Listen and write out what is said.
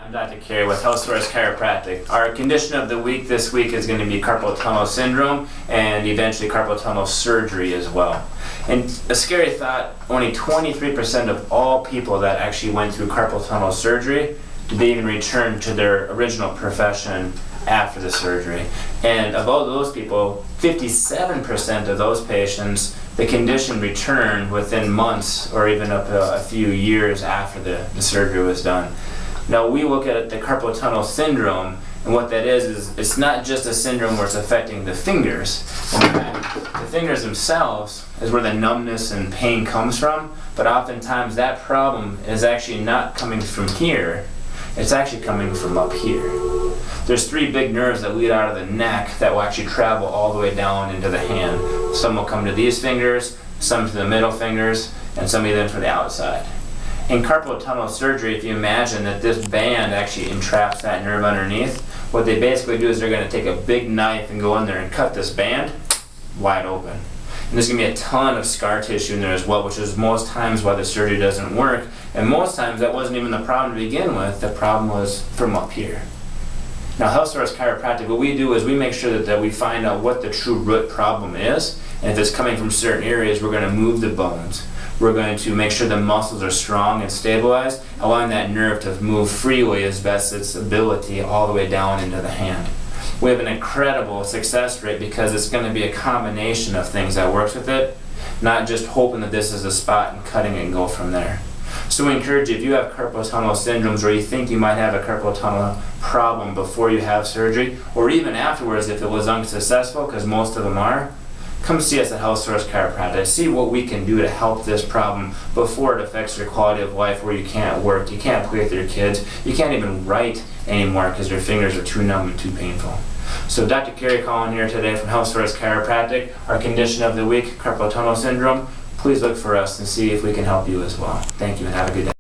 I'm Dr. Carey with HealthSource Chiropractic. Our condition of the week this week is going to be carpal tunnel syndrome and eventually carpal tunnel surgery as well. And a scary thought, only 23% of all people that actually went through carpal tunnel surgery did they even return to their original profession after the surgery. And of all those people, 57% of those patients, the condition returned within months or even up to a few years after the surgery was done. Now we look at the carpal tunnel syndrome, and what that is it's not just a syndrome where it's affecting the fingers. In fact, the fingers themselves is where the numbness and pain comes from, but oftentimes that problem is actually not coming from here, it's actually coming from up here. There's three big nerves that lead out of the neck that will actually travel all the way down into the hand. Some will come to these fingers, some to the middle fingers, and some even for the outside. In carpal tunnel surgery, if you imagine that this band actually entraps that nerve underneath, what they basically do is they're going to take a big knife and go in there and cut this band wide open. And there's going to be a ton of scar tissue in there as well, which is most times why the surgery doesn't work. And most times that wasn't even the problem to begin with, the problem was from up here. Now, HealthSource Chiropractic, what we do is we make sure that we find out what the true root problem is, and if it's coming from certain areas, we're going to move the bones. We're going to make sure the muscles are strong and stabilized, allowing that nerve to move freely as best its ability all the way down into the hand. We have an incredible success rate because it's going to be a combination of things that works with it, not just hoping that this is a spot and cutting it and go from there. So we encourage you, if you have carpal tunnel syndromes or you think you might have a carpal tunnel problem before you have surgery, or even afterwards if it was unsuccessful, because most of them are, come see us at HealthSource Chiropractic. See what we can do to help this problem before it affects your quality of life, where you can't work, you can't play with your kids, you can't even write anymore because your fingers are too numb and too painful. So Dr. Carey calling here today from HealthSource Chiropractic. Our condition of the week, carpal tunnel syndrome. Please look for us and see if we can help you as well. Thank you and have a good day.